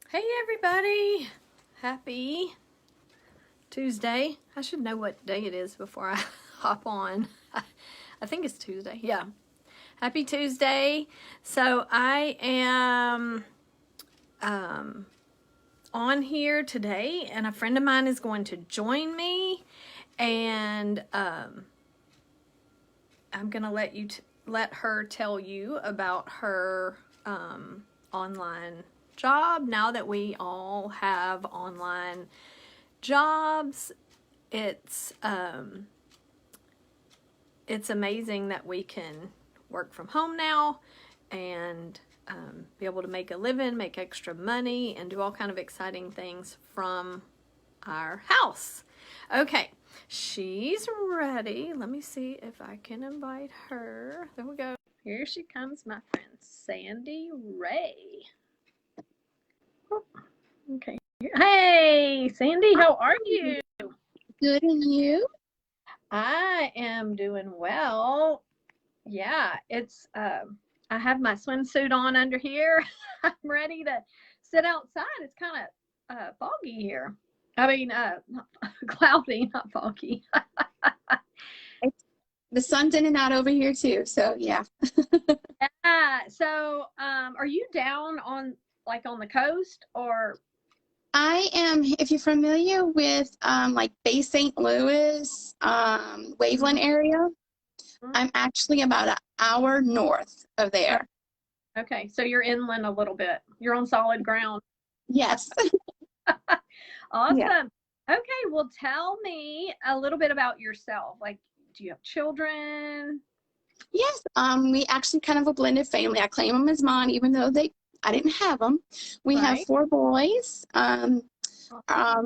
Hey everybody! Happy Tuesday. I should know what day it is before I hop on. I think it's Tuesday. Yeah. Happy Tuesday. So I am on here today, and a friend of mine is going to join me, and I'm gonna let her tell you about her online job. Now that we all have online jobs, it's amazing that we can work from home now and be able to make a living, make extra money, and do all kind of exciting things from our house. Okay, she's ready. Let me see if I can invite her. There we go. Here she comes, my friend Sandy Ray. Oh, okay. Hey, Sandy, how are you? Good, and you? I am doing well. Yeah, I have my swimsuit on under here. I'm ready to sit outside. It's kind of foggy here. I mean, not, cloudy, not foggy. It's, the sun's in and out over here too, so yeah. So, are you down on like on the coast or? I am, if you're familiar with like Bay St. Louis, Waveland Mhm. area, I'm actually about an hour north of there. Okay, so you're inland a little bit. You're on solid ground. Yes. Yeah. Awesome. Okay, well, tell me a little bit about yourself. Like, do you have children? Yes. We actually kind of a blended family. I claim them as mine, even though I didn't have them. We have Right. 4 boys. Awesome.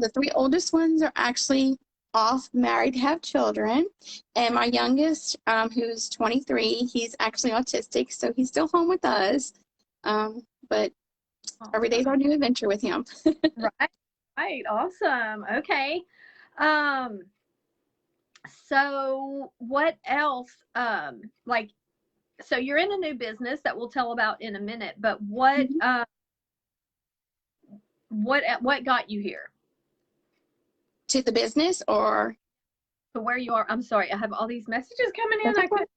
The 3 oldest ones are actually off married, have children, and my youngest, who's 23, he's actually autistic, so he's still home with us. But every day's Awesome. our new adventure with him. Right. Right. Awesome. Okay. Um, so what else? Like, so you're in a new business that we'll tell about in a minute, but Mhm. what got you here To the business, or to where you are? I'm sorry, I have all these messages coming in. that's I okay. couldn't.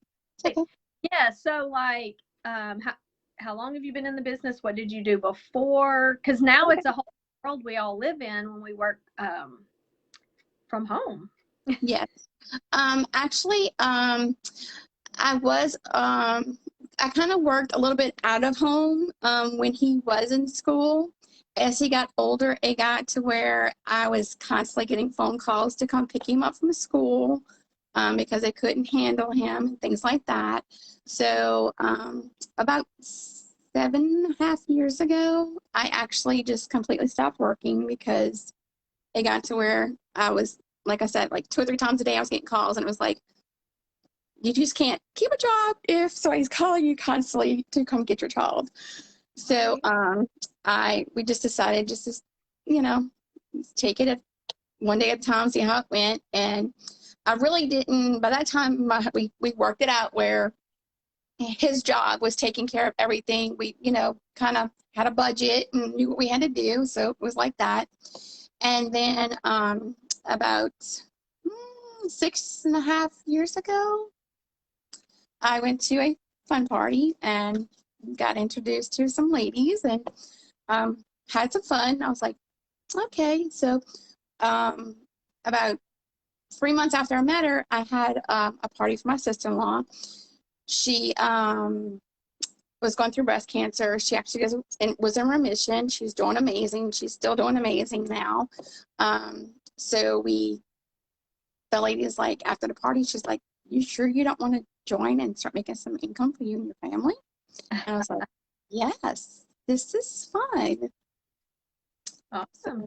It's okay. Yeah. So like, how long have you been in the business? What did you do before? Because now it's a whole world we all live in when we work from home. Yes. Actually, I was I kind of worked a little bit out of home when he was in school. As he got older, it got to where I was constantly getting phone calls to come pick him up from school because I couldn't handle him and things like that. So about 7.5 years ago, I actually just completely stopped working because it got to where I was, like I said, like 2 or 3 times a day I was getting calls, and it was like, you just can't keep a job if somebody's calling you constantly to come get your child. So Right. we just decided just to, you know, take it one day at a time, see how it went. And I really didn't, by that time, we worked it out where his job was taking care of everything. We, kind of had a budget and knew what we had to do. So it was like that. And then about 6.5 years ago, I went to a fun party and got introduced to some ladies and had some fun. I was like, okay. So um, about 3 months after I met her, I had a party for my sister-in-law. She was going through breast cancer. She actually was in remission. She's doing amazing. She's still doing amazing now. So the lady is like, after the party, she's like, you sure you don't want to join and start making some income for you and your family? And I was like, yes, this is fun. Awesome.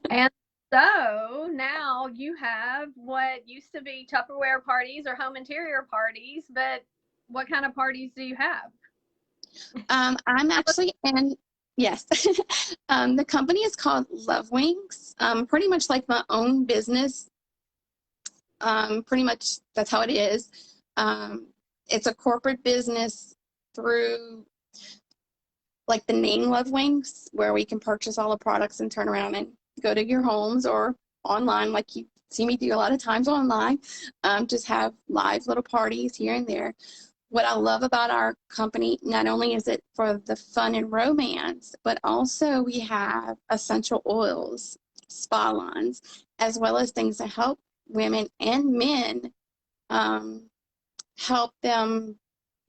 And so now you have what used to be Tupperware parties or home interior parties, but what kind of parties do you have? I'm actually in, yes, the company is called Love Wings. Pretty much like my own business. Pretty much that's how it is. Um, it's a corporate business through like the name Love Wings, where we can purchase all the products and turn around and go to your homes or online, like you see me do a lot of times online. Just have live little parties here and there. What I love about our company, not only is it for the fun and romance, but also we have essential oils, spa lines, as well as things that help women and men, um, help them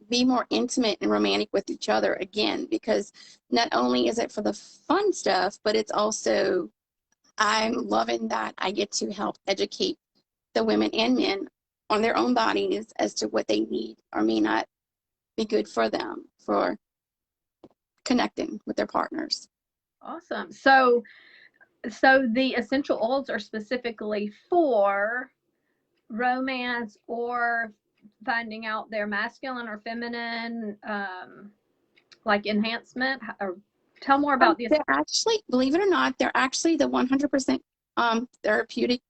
be more intimate and romantic with each other again, because not only is it for the fun stuff, but it's also, I'm loving that I get to help educate the women and men on their own bodies as to what they need or may not be good for them for connecting with their partners. Awesome. So the essential oils are specifically for romance or finding out their masculine or feminine, like enhancement. Or tell more about this. They're actually, believe it or not, they're actually the 100% therapeutic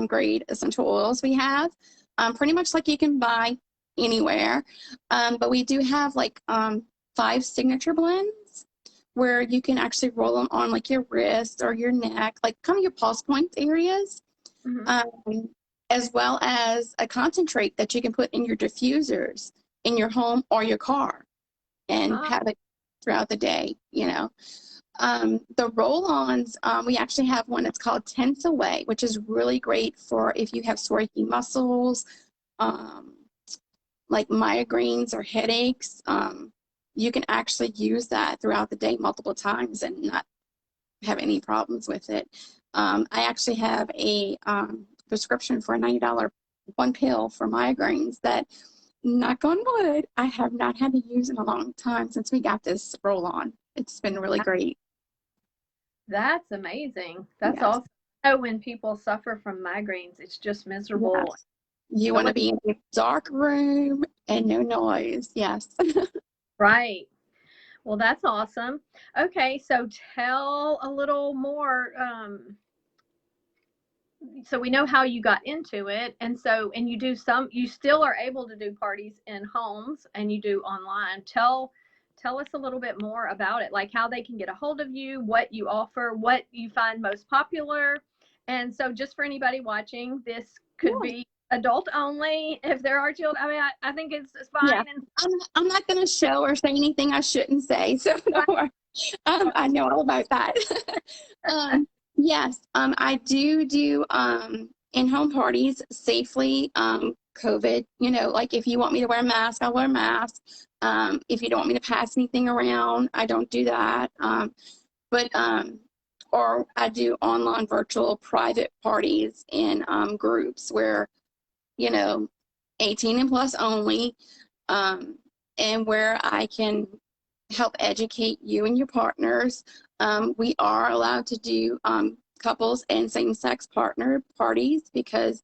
grade essential oils we have. Pretty much like you can buy anywhere. But we do have like 5 signature blends where you can actually roll them on like your wrist or your neck, like kind of your pulse point areas, Mm-hmm. as well as a concentrate that you can put in your diffusers in your home or your car and Oh, have it throughout the day, you know. The roll-ons, we actually have one that's called Tense Away, which is really great for if you have sore achy muscles, um, like migraines or headaches. You can actually use that throughout the day multiple times and not have any problems with it. I actually have a prescription for a $90 one pill for migraines that, knock on wood, I have not had to use in a long time since we got this roll on. It's been really great. that's amazing. That's Yes. awesome. Oh, when people suffer from migraines, it's just miserable. Yes. You No want one, to be in a dark room and no noise. Yes. right. Well, that's awesome. Okay, so tell a little more. So we know how you got into it, and you do some. You still are able to do parties in homes, and you do online. Tell us a little bit more about it, like how they can get a hold of you, what you offer, what you find most popular. And so, just for anybody watching, this could Yeah. be adult only. If there are children, I mean, I think it's Yeah. fine. And I'm not going to show or say anything I shouldn't say. So don't worry. I know all about that. Yes, I do in-home parties safely. COVID, like if you want me to wear a mask, I'll wear a mask. If you don't want me to pass anything around, I don't do that. But or I do online virtual private parties in groups where, you know, 18 and plus only, um, and where I can help educate you and your partners. We are allowed to do couples and same-sex partner parties because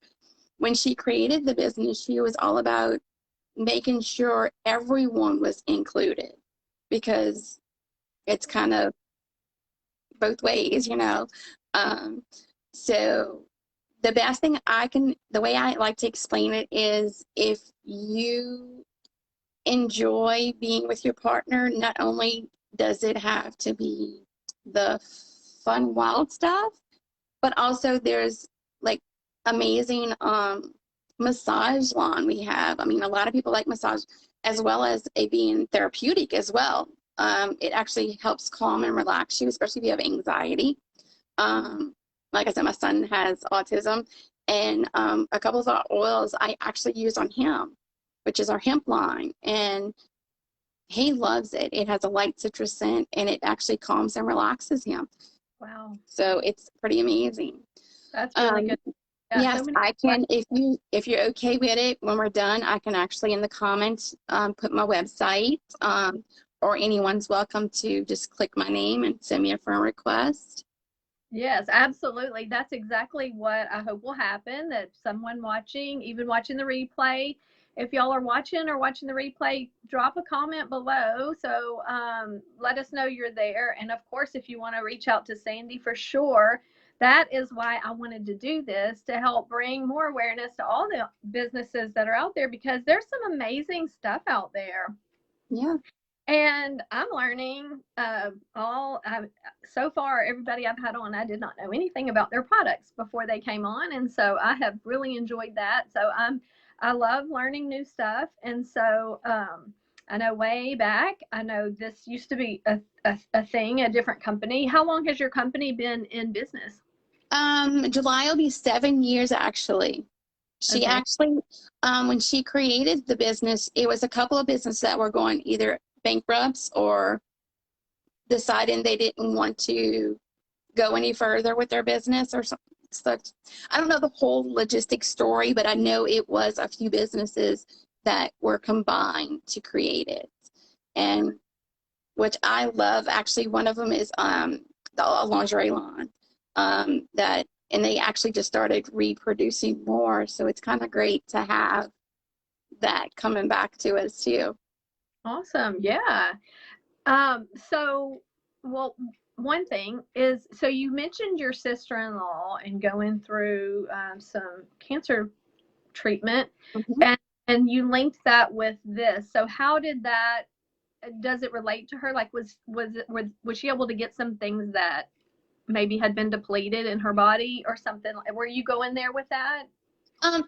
when she created the business, she was all about making sure everyone was included because it's kind of both ways, you know. Um, so the best thing the way I like to explain it is if you enjoy being with your partner, not only does it have to be the fun, wild stuff, but also there's like amazing massage lawn we have. I mean, a lot of people like massage as well as a being therapeutic as well. It actually helps calm and relax you, especially if you have anxiety. Um, like I said, my son has autism, and a couple of our oils I actually use on him, which is our hemp line, and he loves it. It has a light citrus scent, and it actually calms and relaxes him. wow, So it's pretty amazing. that's really Um, good. Yeah, so yes, many I questions. can. If you're okay with it, when we're done, I can actually in the comments put my website, or anyone's welcome to just click my name and send me a friend request. Yes, absolutely. That's exactly what I hope will happen. That someone watching, even watching the replay, if y'all are watching or watching the replay, drop a comment below. So let us know you're there. And of course, if you want to reach out to Sandy for sure, that is why I wanted to do this to help bring more awareness to all the businesses that are out there because there's some amazing stuff out there. Yeah. And I'm learning so far, everybody I've had on, I did not know anything about their products before they came on. And so I have really enjoyed that. So I love learning new stuff. And so, I know way back, I know this used to be a thing, a different company. How long has your company been in business? July will be 7 years actually. She Okay. actually, when she created the business, it was a couple of businesses that were going either bankrupts or deciding they didn't want to go any further with their business or something. Such. I don't know the whole logistics story, but I know it was a few businesses that were combined to create it, and which I love. Actually, one of them is the lingerie line that, and they actually just started reproducing more. So it's kind of great to have that coming back to us too. Awesome. Yeah. So, well, one thing is, so you mentioned your sister-in-law and going through some cancer treatment, Mhm. and you linked that with this. So, how did that? Does it relate to her? Like, was she able to get some things that maybe had been depleted in her body or something? Were you going there with that?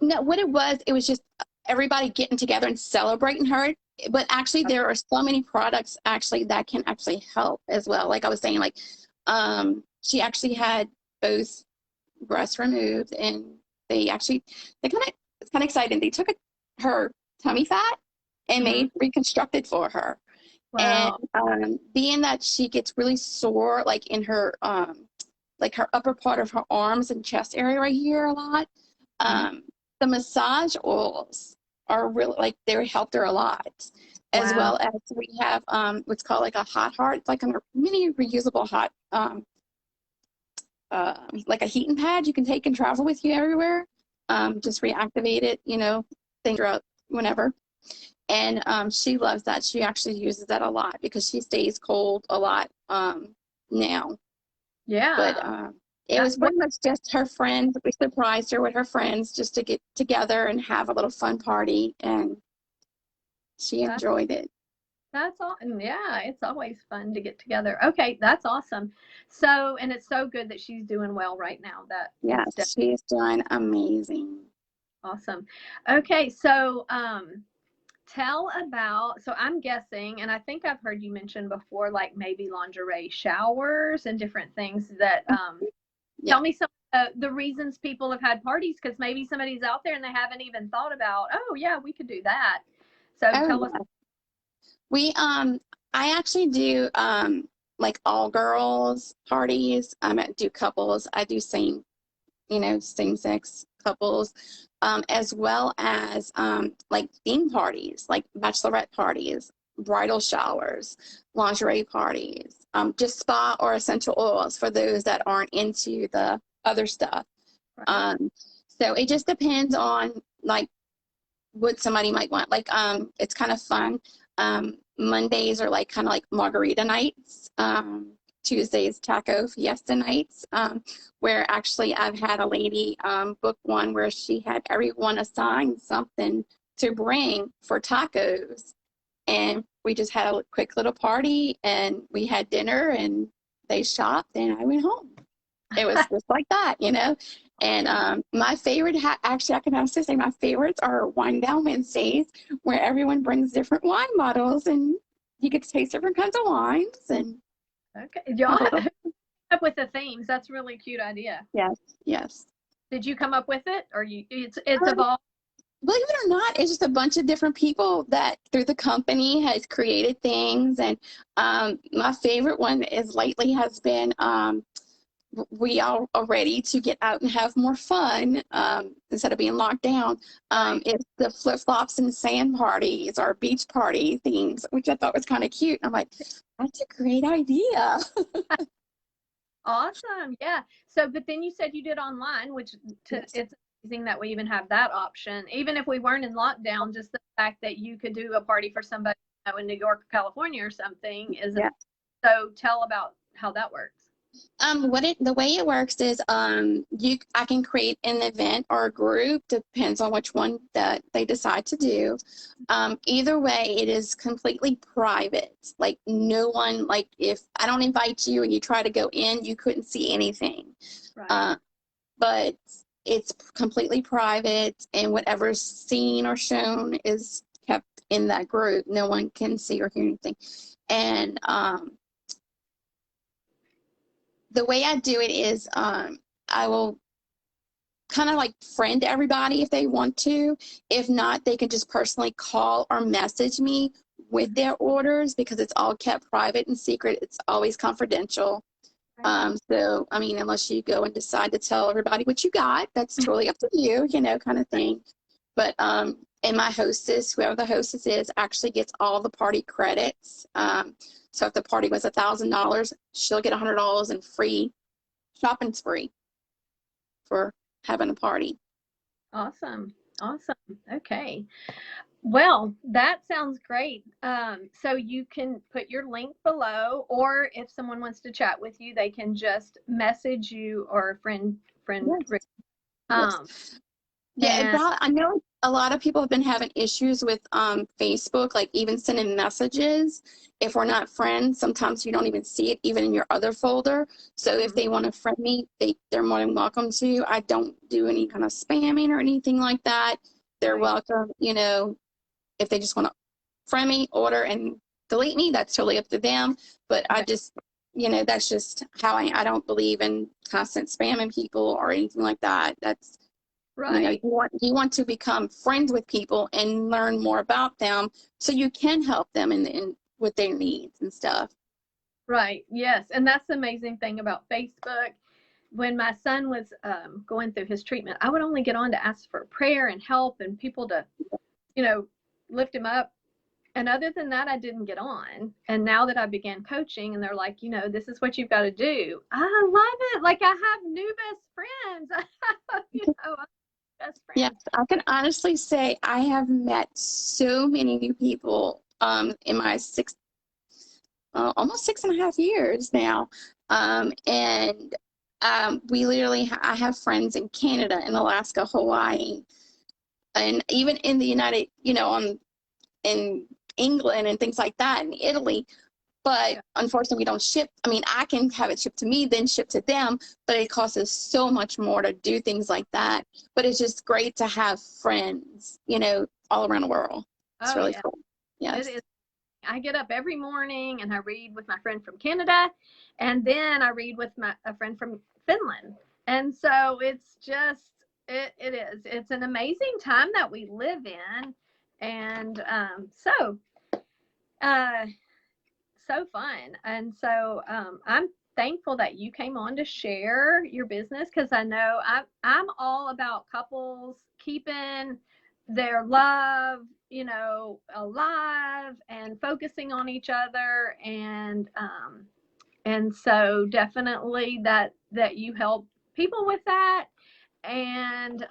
No, what it was just everybody getting together and celebrating her. But actually, there are so many products actually that can actually help as well. Like I was saying, like she actually had both breasts removed, and they kind of it's kind of exciting. They took her tummy fat and Mm-hmm. made reconstructed for her. And Wow. being that she gets really sore, like her upper part of her arms and chest area right here a lot, Mm-hmm. um, the massage oils are really like they helped her a lot. As Wow. well as we have what's called like a hot heart, it's like a mini reusable hot like a heating pad you can take and travel with you everywhere. Just reactivate it, things throughout whenever. And she loves that. She actually uses that a lot because she stays cold a lot now. But Yeah. it That was what pretty much just her friends. We surprised her with her friends just to get together and have a little fun party, and she that enjoyed it. That's all. Yeah, it's always fun to get together. Okay, that's awesome. So, and it's so good that she's doing well right now. That it's Yes, she is doing amazing. awesome. Okay, so tell about. So I'm guessing, and I think I've heard you mention before, like maybe lingerie showers and different things that. Yeah. Tell me some the reasons people have had parties because maybe somebody's out there and they haven't even thought about. Oh yeah, we could do that. So Oh tell us. yeah. We I actually do like all girls parties. I do couples. I do same sex couples, as well as like theme parties, like bachelorette parties, bridal showers, lingerie parties, just spa or essential oils for those that aren't into the other stuff. Right. Um, so it just depends on like what somebody might want. Like it's kind of fun. Mondays are like kind of like margarita nights. Tuesdays taco fiesta nights, where actually I've had a lady book one where she had everyone assign something to bring for tacos, and we just had a quick little party, and we had dinner, and they shopped, and I went home. It was just like that. And my favorite, actually, I can honestly say my favorites are wine down Wednesdays, where everyone brings different wine bottles, and you get to taste different kinds of wines and Okay, y'all have a little. up with the themes. That's a really cute idea. Yes, yes. Did you come up with it, or it's Um, evolved? Believe it or not, it's just a bunch of different people that through the company has created things. And my favorite one is lately has been we all are ready to get out and have more fun instead of being locked down. Right. It's the flip flops and sand parties or beach party themes, which I thought was kind of cute. I'm like, that's a great idea. Awesome. Yeah. So, but then you said you did online, Yes. it's amazing that we even have that option. Even if we weren't in lockdown, just the fact that you could do a party for somebody in New York or California or something is. Yeah. So tell about how that works. The way it works is I can create an event or a group, depends on which one that they decide to do. Either way, it is completely private. Like no one, like if I don't invite you and you try to go in, you couldn't see anything. Right. But it's completely private, and whatever's seen or shown is kept in that group. No one can see or hear anything. And the way I do it is I will kind of like friend everybody if they want to. If not, they can just personally call or message me with their orders because it's all kept private and secret. It's always confidential. Right. So, I mean, unless you go and decide to tell everybody what you got, that's totally up to you, you know, kind of thing. But, and my hostess, whoever the hostess is, actually gets all the party credits. So if the party was $1,000, she'll get $100 in free shopping spree for having a party. Awesome. Awesome. Okay. Well, that sounds great. So you can put your link below, or if someone wants to chat with you, they can just message you or friend. Yes. Um, Yes. Yeah, and I know a lot of people have been having issues with Facebook, like even sending messages. If we're not friends, sometimes you don't even see it, even in your other folder. So if they want to friend me, they're more than welcome to. I don't do any kind of spamming or anything like that. They're right, welcome, you know, if they just want to friend me, order, and delete me, that's totally up to them. But I okay, just, you know, that's just how I don't believe in constant spamming people or anything like that. That's, you know, right. you want to become friends with people and learn more about them so you can help them in with their needs and stuff. Right. Yes. And that's the amazing thing about Facebook. When my son was going through his treatment, I would only get on to ask for prayer and help and people to, you know, lift him up. And other than that, I didn't get on. And now that I began coaching and they're like, you know, this is what you've got to do. I love it. Like I have new best friends. I have, you know, best Yes, friends. I can honestly say I have met so many new people in my almost 6.5 years now. And we literally, I have friends in Canada and Alaska, Hawaii, and even in the United, you know, in England and things like that, in Italy. But Yeah. unfortunately, we don't ship. I mean, I can have it shipped to me, then shipped to them, but it costs us so much more to do things like that. But it's just great to have friends, you know, all around the world. It's Oh, really yeah. cool. It Yes. is. I get up every morning and I read with my friend from Canada, and then I read with a friend from Finland. And so it's just it is. It's an amazing time that we live in, and uh, so fun. And so I'm thankful that you came on to share your business because I know I'm all about couples keeping their love, you know, alive and focusing on each other, and so definitely that you help people with that, and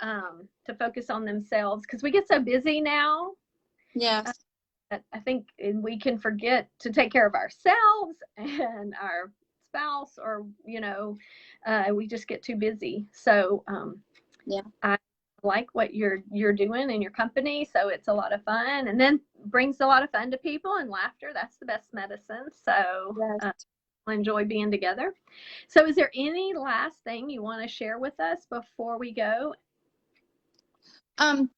to focus on themselves because we get so busy now. Yes. I think we can forget to take care of ourselves and our spouse, or you know, we just get too busy. So Yeah. I like what you're doing in your company. So it's a lot of fun, and then brings a lot of fun to people and laughter. That's the best medicine. So Yes. I enjoy being together. So is there any last thing you want to share with us before we go?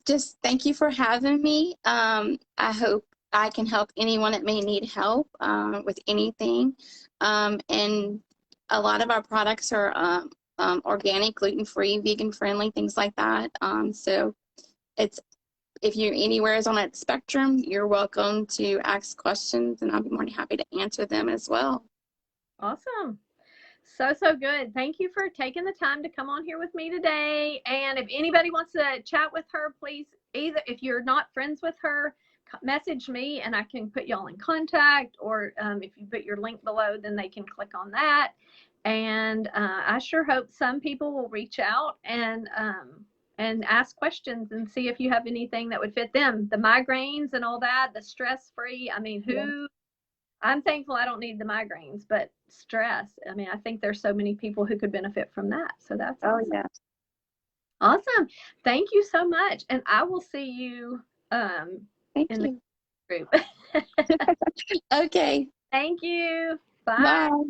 Just thank you for having me. I hope I can help anyone that may need help with anything. And a lot of our products are organic, gluten-free, vegan-friendly, things like that. So it's if you're anywhere on that spectrum, you're welcome to ask questions, and I'll be more than happy to answer them as well. Awesome. So good. Thank you for taking the time to come on here with me today. And if anybody wants to chat with her, please, either if you're not friends with her, message me and I can put y'all in contact. Or if you put your link below, then they can click on that. And I sure hope some people will reach out and ask questions and see if you have anything that would fit them. The migraines and all that, the stress free. I mean, Yeah. who I'm thankful I don't need the migraines, but stress. I mean, I think there's so many people who could benefit from that. So that's Oh, awesome. yeah. Awesome. Thank you so much. And I will see you Thank in the you. group. Okay. Thank you. Bye. Bye.